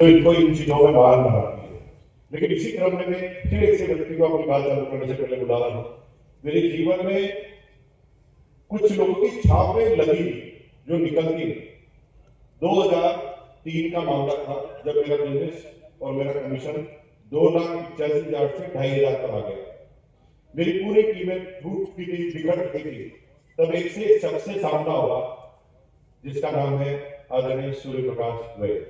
तो इनको इन चीजों में बाहर न आती है। लेकिन इसी क्रम में मैं फिर एक से व्यक्ति को अपनी बात चालू करने से पहले बुला रहा हूँ। मेरे जीवन में कुछ लोगों की छापें लगी जो निकलती। 2003 का मामला था जब मेरा बिजनेस और मेरा कमीशन 2,85,000 से 2,500 पर आ गया। मेरी पूरी टीमें टूट की थी, बिगड़ गई थी। तब एक से एक शख्स से सामना हुआ जिसका नाम है आदरणीय सूर्य प्रकाश वैद।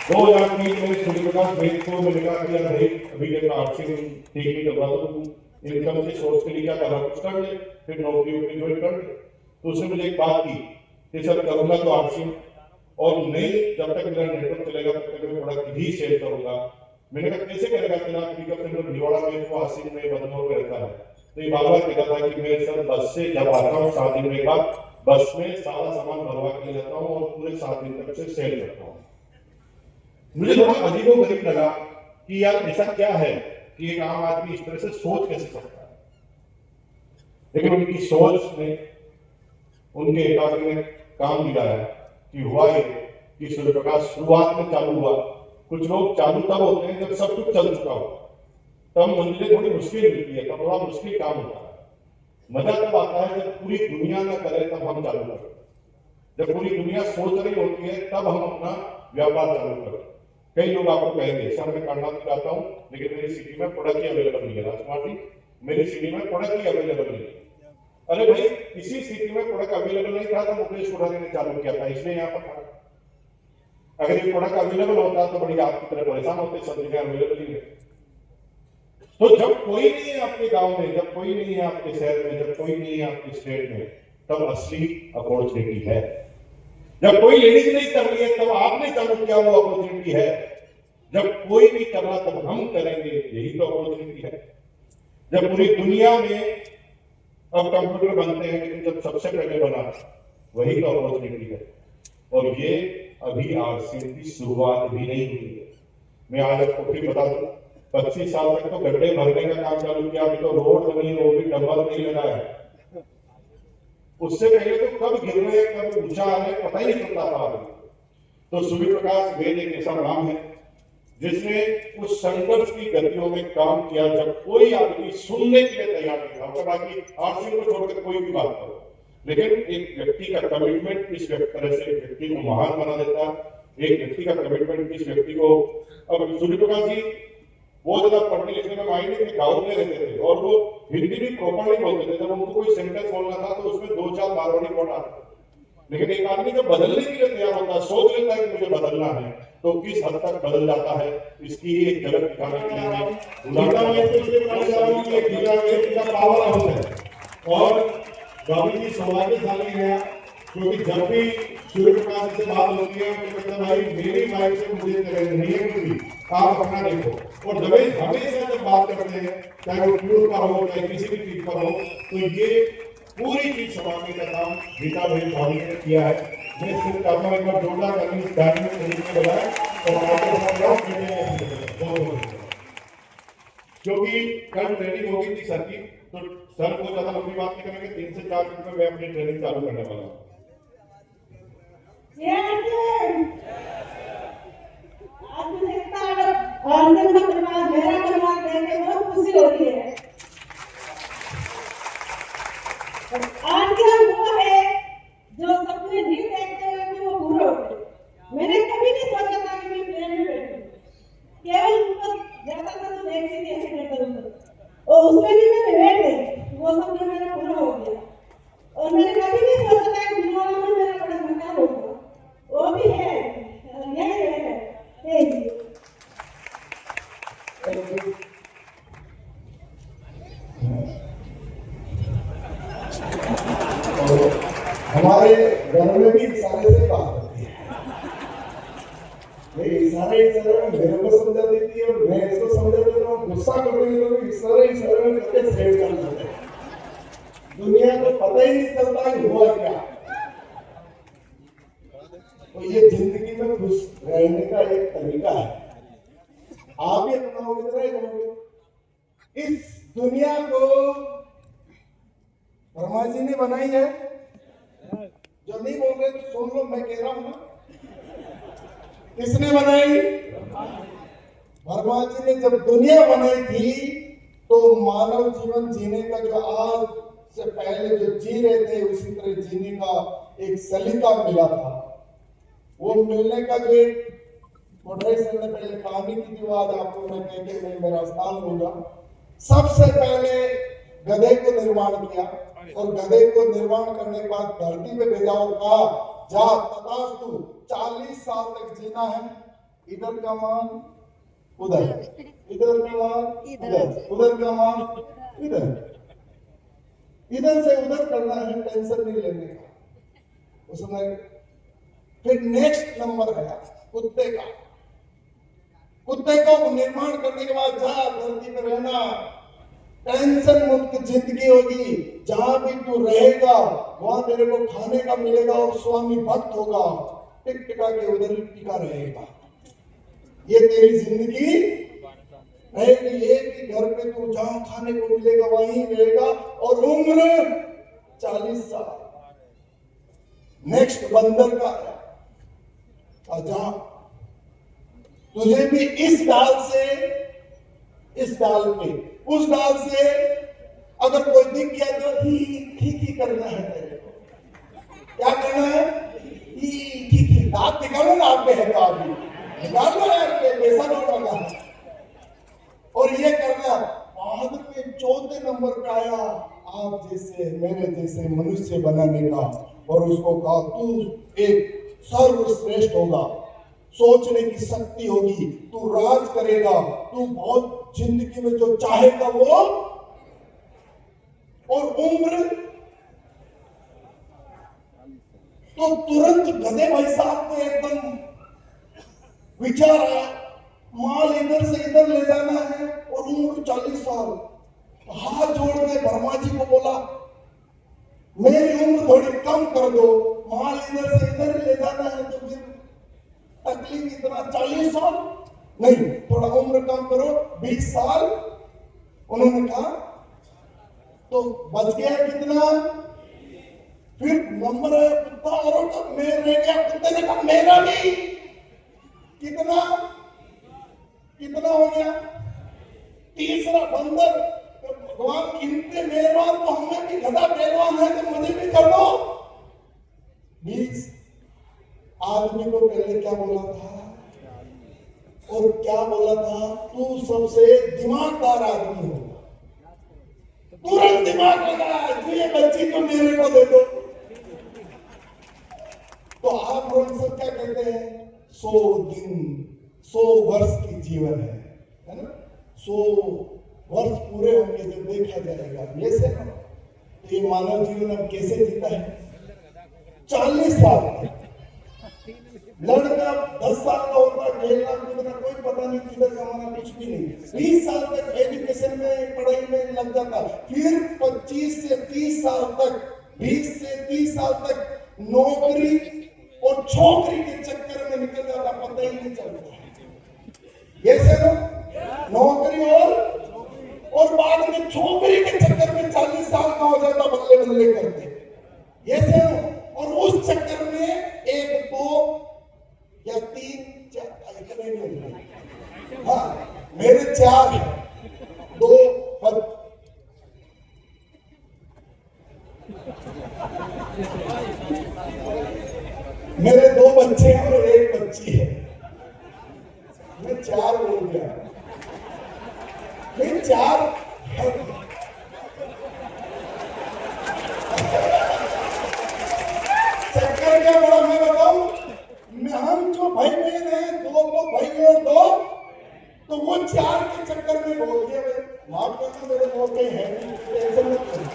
2003 में सूर्य प्रकाश वैद को मैंने कहा कि भाई अभी जब आर्थिक ठीक नहीं चल रहा तो इनकम के सोर्स के लिए क्या करना, कुछ कर ले, फिर नौकरी वोकरी ज्वाइन कर ले। तो उसने मुझे एक बात की कि सर करूंगा तो आर्थिक और नहीं, जब तक मेरा नेटवर्क चलेगा तब तक मैं प्रोडक्ट ही सेल करूंगा। मैंने कहा कैसे करेगा, तेरा पिकअप सेंटर भिवाड़ा में तो आसिम में बदनौर में रहता है। तो ये बार बार कहता था कि मैं सर बस से जब आता हूँ 7 दिन के बाद बस में सारा सामान भरवा के जाता हूँ और पूरे 7 दिन तक से सेल करता हूँ। मुझे थोड़ा अजीबोगरीब लगा कि यार ऐसा क्या है कि एक आम आदमी इस तरह से सोच कैसे सकता है। लेकिन उनकी सोच ने, उनके एकाग्र ने काम दिलाया कि हुआ ये कि सूर्य प्रकाश शुरुआत में चालू हुआ। कुछ लोग चालू तब होते हैं जब सब कुछ चल चुका हो, तब मंजिलें थोड़ी मुश्किल मिलती है, तब थोड़ा मुश्किल काम होता है। मजा तब आता है जब पूरी दुनिया ना करे तब हम चालू करें, जब पूरी दुनिया सोच रही होती है तब हम अपना व्यापार चालू करें। कई लोग आपको कहेंगे सर मैं करना तो चाहता हूँ लेकिन मेरी सिटी में प्रोडक्ट ही अवेलेबल नहीं है। राजकुमार जी, मेरी सिटी में प्रोडक्ट ही अवेलेबल नहीं है। अरे भाई, इसी सिटी में प्रोडक्ट अवेलेबल नहीं था तो मुकेश कुरानी ने चालू किया था, इसलिए यहाँ पर था। अगर ये प्रोडक्ट अवेलेबल होता तो बड़ी आपकी तरह परेशान होते, सब जगह अवेलेबल ही है। तो जब कोई नहीं है आपके गांव में, जब कोई नहीं है आपके शहर में, जब कोई नहीं है आपके स्टेट में, तब असली अपॉर्चुनिटी है। जब कोई लेडीज नहीं कर रही है तब आपने चालू किया वो अपॉर्चुनिटी है। जब कोई नहीं कर रहा तब हम करेंगे, यही तो अपॉर्चुनिटी है। जब पूरी दुनिया में अब कंप्यूटर बनते हैं लेकिन जब सबसे पहले बना वही तो अपॉर्चुनिटी है। और ये अभी आरसीएम की शुरुआत भी नहीं हुई है। मैं आज आपको फिर बता दूं, 25 साल तक तो गड्ढे भरने का काम चालू किया, अभी तो रोड बनी है वो भी डंबल नहीं लगा है। उससे पहले तो कब गिर रहे कब ऊंचा आ रहे पता ही नहीं चलता था। तो सूर्य प्रकाश वैद एक ऐसा नाम है जिसने उस संघर्ष की गतियों में काम किया जब कोई आदमी सुनने के लिए तैयार नहीं था। बाकी आरसीएम को छोड़कर कोई भी बात करो, लेकिन एक व्यक्ति का कमिटमेंट इस तरह से एक व्यक्ति को महान बना देता है। एक व्यक्ति का कमिटमेंट इस व्यक्ति को, अब सूर्य प्रकाश जी बहुत ज्यादा पढ़ने लिखने में माइंड में गाँव में रहते थे और वो हिंदी भी प्रॉपर नहीं बोलते थे। जब उनको कोई सेंटेंस बोलना था तो उसमें 2-4 मारवाड़ी वर्ड आते। लेकिन एक आदमी जब बदलने के लिए तैयार होता है, सोच लेता है कि मुझे बदलना है, तो किस हद तक बदल जाता है इसकी एक झलक दिखाने के लिए पावर हाउस है। और बाबू जी सौभाग्यशाली है क्योंकि जब भी सूर्य प्रकाश से बात होती है तो कहते हैं भाई मेरी लाइफ से मुझे नहीं है कुछ भी, आप अपना देखो। और जब हमेशा जब बात करते हैं चाहे वो ट्यूर का हो चाहे किसी भी चीज का हो, तो ये पूरी चीज संभालने का काम गीता भाई भाभी ने किया है। मैं सिर्फ चाहता हूँ एक बार जोरदार करनी गाड़ी में खरीदने के बजाय क्योंकि कल ट्रेनिंग होगी थी सर की, तो सर को ज्यादा लंबी बात नहीं करेंगे, 3 से 4 मिनट में मैं अपनी ट्रेनिंग चालू करने वाला हूँ। बहुत खुशी होती है। आज क्या वो है जो सपने नहीं देखते हुए भी वो पूरे होते। मैंने कभी नहीं सोचा था कि मैं प्लेन में बैठूं, केवल ऊपर जाता था तो देख से कैसे करता हूं और उसमें भी मैं बैठ गई, वो सब मेरा पूरा हो गया। और मैंने कभी नहीं सोचा था कि भिवाड़ा में मेरा बड़ा मकान होगा, वो भी है, यही है। हमारे घर में भी इशारे से बात होती है। ये इशारे मेरे को समझा देती है और मैं इसको समझा देता हूँ। गुस्सा करने के लोग इशारे में करके सेव कर देते हैं। दुनिया को पता ही नहीं चलता है हुआ क्या। तो ये जिंदगी में खुश रहने का एक तरीका है। आप भी अपनाओगे। इस दुनिया को ब्रह्मा जी ने बनाई है। जो नहीं बोल रहे तो सुन लो, मैं कह रहा हूं ना, किसने बनाई? वर्मा जी ने जब दुनिया बनाई थी तो मानव जीवन जीने का जो आज से पहले जो जी रहे थे उसी तरह जीने का एक सलीका मिला था। वो मिलने का जो एक मोटरेशन ने पहले कहानी की थी, आज आपको मैं कह के मैं मेरा स्थान लूंगा। सबसे पहले गधे को निर्माण किया और गधे को निर्माण करने के बाद धरती पे भेजा और कहा जा तथास्तु 40 साल तक जीना है, इधर का मान उधर, इधर का मान इधर, उधर का मान इधर, इधर से उधर करना है, टेंशन नहीं लेने का। उसमें फिर नेक्स्ट नंबर आया कुत्ते का। कुत्ते को निर्माण करने के बाद जा धरती पे रहना, टेंशन मुक्त जिंदगी होगी, जहां भी तू रहेगा वहां तेरे को खाने का मिलेगा और स्वामी भक्त होगा, टिक टिका के उधर टिका रहेगा। ये तेरी जिंदगी रहेगी। एक ही घर पे तू जहां खाने को मिलेगा वहीं रहेगा और उम्र 40 साल। नेक्स्ट बंदर का आजा, तुझे भी इस डाल से इस डाल पे उस डाल से अगर कोई दिख गया तो ठीक ही करना है तेरे को। क्या करना है? ठीक दांत निकालो ना, आप पे है तो आप निकाल लो यार, पैसा नहीं लगा। और ये करना बाद में चौथे नंबर पे आया आप जैसे मेरे जैसे मनुष्य बनाने का, और उसको कहा तू एक सर्वश्रेष्ठ होगा, सोचने की शक्ति होगी, तू राज करेगा, तू बहुत जिंदगी में जो चाहेगा वो, और उम्र तो तुरंत गधे भाई साहब को एकदम विचार आया, माल इधर से इधर ले जाना है और उम्र 40 साल। हाथ जोड़ के वर्मा जी को बोला मेरी उम्र थोड़ी कम कर दो, माल इधर से इधर ले जाना है तो फिर तकलीफ इतना 40 साल नहीं, थोड़ा उम्र कम करो 20 साल। उन्होंने कहा तो बच गया कितना? फिर नंबर है कुत्ता और तो मैं रह गया। कुत्ते ने कहा मेरा भी कितना हो गया? तीसरा बंदर। तो भगवान गिनते मेहरबान, तो हमें भी गधा पहलवान है तो मुझे भी कर दो 20। आदमी को पहले क्या बोला था और क्या बोला था? तू सबसे दिमागदार आदमी हो। तुरंत दिमाग लगा तो ये बच्ची तो मेरे को दे दो। तो आप लोग सब क्या कहते हैं? 100 दिन 100 वर्ष की जीवन है ना? 100 वर्ष पूरे होंगे जब देखा जाएगा। ये से ना तो ये मानव जीवन अब कैसे जीता है? 40 साल लड़का 10 साल का होता है, खेलना कूदना कोई पता नहीं, किधर कमाना कुछ भी नहीं। 20 साल तक एजुकेशन में पढ़ाई में लग जाता, फिर 25 से 30 साल तक 20 से 30 साल तक नौकरी और छोकरी के चक्कर में निकल जाता, पता ही नहीं चलता। ये से नौकरी और बाद में छोकरी के चक्कर में 40 साल का हो जाता, बल्ले बल्ले करते। ये से और उस चक्कर में 1 2 या 3 4 इतने नहीं होंगे। हाँ मेरे 4 है, 2 मेरे 2 बच्चे हैं और 1 बच्ची है। मैं 4 हो गया। मैं 4 चक्कर क्या बड़ा मैं बताऊं, हम जो भाई बहन है 2 भाई और 2 तो वो 4 के चक्कर में बोल दिया। माफ करना मेरे बहुत कहीं है, टेंशन मत करो।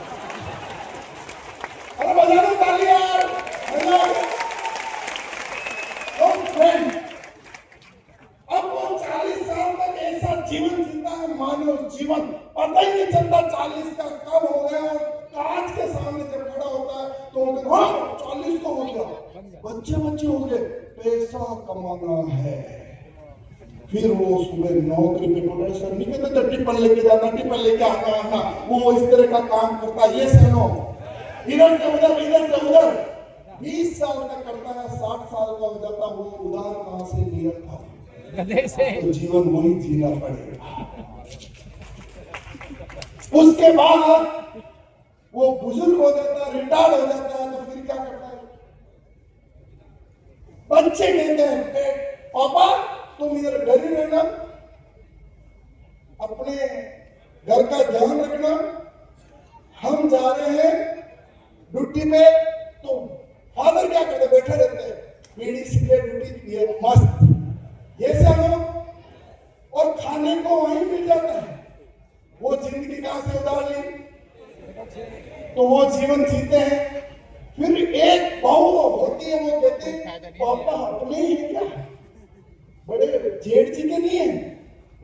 अरे बजा दो ताली यार। अब वो 40 साल तक ऐसा जीवन जीता है, मानव जीवन पता ही नहीं चलता 40 का कब हो गया। और कांच के सामने जब खड़ा होता है तो 40 तो हो गया, बच्चे हो गए, पैसा कमाना है। फिर वो सुबह नौकरी पे प्रोफेसर नहीं कहते तो टिप्पण लेके जाना, टिप्पण लेके आना, वो इस तरह का काम करता है। ये सुनो, इधर से उधर 20 साल का करता है, 60 साल का हो जाता, वो उधार कहां से लिया था? तो जीवन वही जीना पड़ेगा। उसके बाद वो बुजुर्ग हो जाता है, रिटायर्ड हो जाता है, तो फिर क्या करता है? बच्चे कहते हैं पापा तुम इधर घर ही रहना, अपने घर का ध्यान रखना, हम जा रहे हैं ड्यूटी पे। तो फादर क्या करते? बैठे रहते हैं, बीड़ी सिगरेट ड्यूटी पिए मस्त, ये सब, और खाने को वहीं मिल जाता है। वो जिंदगी कहां से उधार ली? तो वो जीवन जीते हैं। फिर एक बहू होती है, वो कहती है पापा अपने ही क्या, बड़े जेठ जी के नहीं है,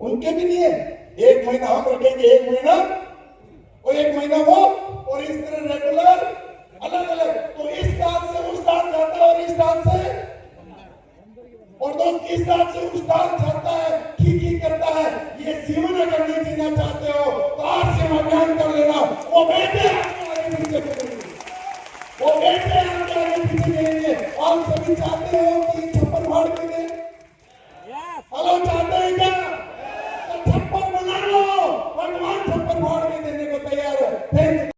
उनके भी नहीं है, 1 महीना हम रखेंगे, 1 महीना और 1 महीना वो, और इस तरह रेगुलर अलग अलग। तो इस दांत से उस दांत जाता है, और इस दांत से, और दोस्त इस दांत से उस दांत जाता है, खी करता है। ये जीवन अगर नहीं जीना चाहते हो तो आज से अभियान कर लेना। वो बेटे